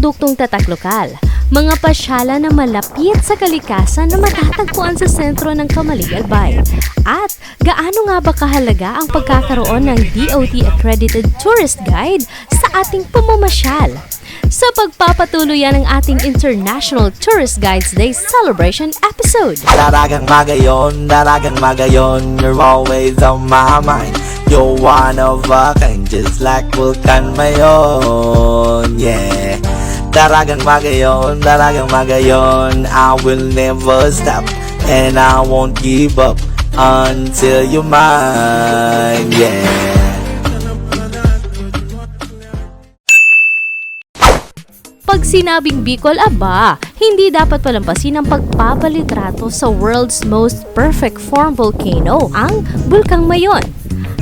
produktong tatak lokal, mga pasyala na malapit sa kalikasan na matatagpuan sa sentro ng CAMALIG Albay. At gaano nga ba kahalaga ang pagkakaroon ng DOT-accredited tourist guide sa ating pamamasyal? Sa pagpapatuloy yan ng ating International Tourist Guides Day Celebration episode. Daragang magayon, you're always on my mind. You're one of a kind, just like Vulcan Mayon, yeah. Daragang magayon, I will never stop, and I won't give up until you're mine, yeah. Pag sinabing Bicol, aba, hindi dapat palampasin ang pagpapalitrato sa world's most perfect form volcano, ang Bulkang Mayon.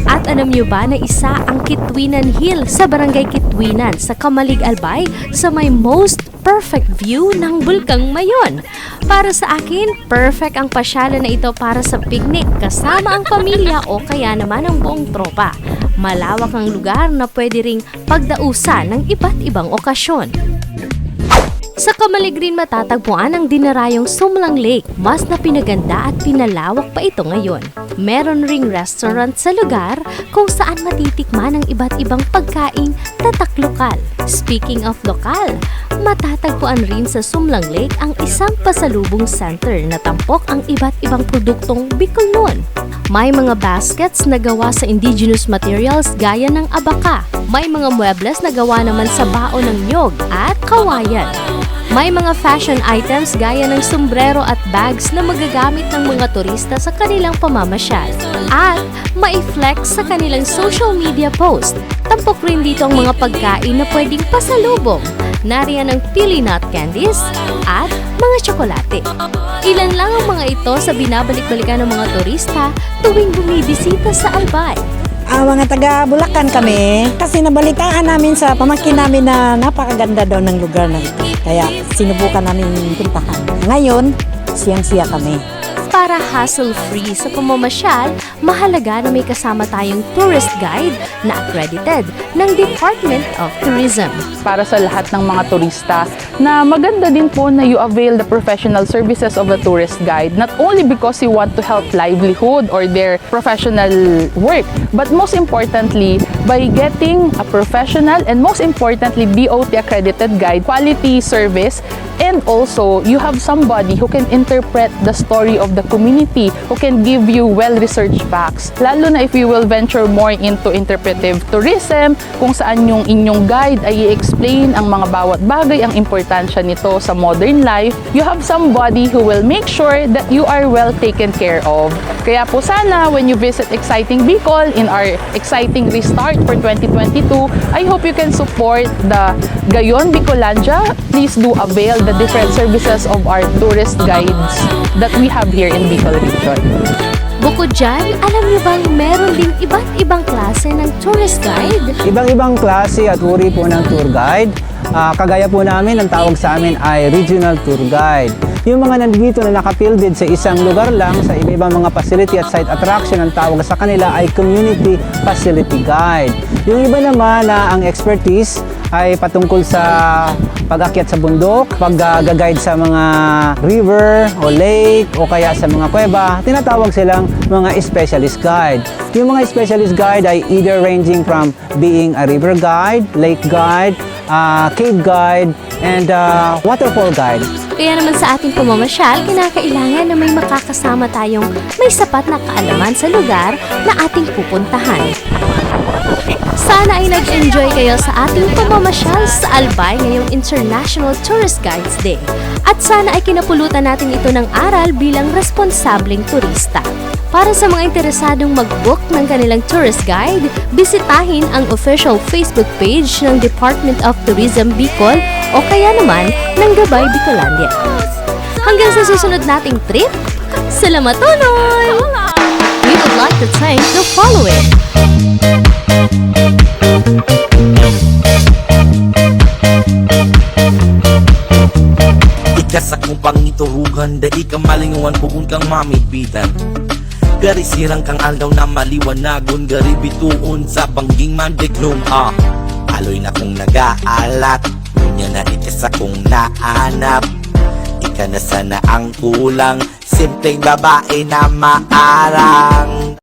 At alam niyo ba na isa ang QUITUINAN Hill sa barangay QUITUINAN sa CAMALIG Albay sa may most perfect view ng Bulkang Mayon? Para sa akin, perfect ang pasyala na ito para sa picnic kasama ang pamilya o kaya naman ang buong tropa. Malawak ang lugar na pwede ring pagdausan ng iba't ibang okasyon. Sa CAMALIG rin matatagpuan ang dinarayong SUMLANG Lake, mas na pinaganda at pinalawak pa ito ngayon. Meron ring restaurant sa lugar kung saan matitikman ang iba't ibang pagkaing tatak lokal. Speaking of lokal, matatagpuan rin sa SUMLANG Lake ang isang pasalubong center na tampok ang iba't ibang produktong Bicolano. May mga baskets na gawa sa indigenous materials gaya ng abaka. May mga muebles na gawa naman sa baon ng nyog at kawayan. May mga fashion items gaya ng sombrero at bags na magagamit ng mga turista sa kanilang pamamasyal. At mai-flex sa kanilang social media post. Tampok rin dito ang mga pagkain na pwedeng pasalubong. Nariyan ang pili nut candies at mga tsokolate. Ilan lang ang mga ito sa binabalik-balikan ng mga turista tuwing bumibisita sa Albay. Mga taga Bulacan kami kasi nabalitaan namin sa pamangkin namin na napakaganda daw ng lugar na ito. Kaya sinubukan namin puntahan. Ngayon, siyang-siya kami. Para hassle-free sa pamamasyal, mahalaga na may kasama tayong tourist guide na accredited ng Department of Tourism. Para sa lahat ng mga turista na maganda din po na you avail the professional services of a tourist guide not only because you want to help livelihood or their professional work, but most importantly, by getting a professional and most importantly, DOT accredited guide, quality service, and also you have somebody who can interpret the story of the community, who can give you well-researched facts. Lalo na if you will venture more into interpretive tourism, kung saan yung inyong guide ay i-explain ang mga bawat bagay, ang importansya nito sa modern life, you have somebody who will make sure that you are well taken care of. Kaya po sana when you visit Exciting Bicol in our exciting restart for 2022, I hope you can support the Gayon Bicolandia. Please do avail the different services of our tourist guides that we have here in Bicol region. Bukod dyan, alam niyo bang meron din iba't ibang klase ng tourist guide? Ibang-ibang klase at uri po ng tour guide. Kagaya po namin, ang tawag sa amin ay regional tour guide. Yung mga nandito na nakapilded sa isang lugar lang, sa iba-ibang mga facility at site attraction, ang tawag sa kanila ay community facility guide. Yung iba naman na ang expertise ay patungkol sa pag-akyat sa bundok, pag-guide sa mga river o lake o kaya sa mga kuweba, tinatawag silang mga specialist guide. Yung mga specialist guide ay either ranging from being a river guide, lake guide, cave guide, and waterfall guide. Kaya naman sa ating pamamasyal, kinakailangan na may makakasama tayong may sapat na kaalaman sa lugar na ating pupuntahan. Sana ay nag-enjoy kayo sa ating pamamasyal sa Albay ngayong International Tourist Guides Day. At sana ay kinapulutan natin ito ng aral bilang responsableng turista. Para sa mga interesadong mag-book ng kanilang tourist guide, bisitahin ang official Facebook page ng Department of Tourism Bicol o kaya naman ng Gabay Bicolandia. Hanggang sa susunod nating trip, salamat Tonoy! We would like to thank the following. Ikas akong pangiturugan, dahil ka malinguan kung kang mamibitan. Gari sirang kang aldaw na maliwanagon, gari bituon sa bangging mandeklong. Aloy na kong nag-aalat, inyo na itis akong naanap. Ika na sana ang kulang, simpleng babae na maarang.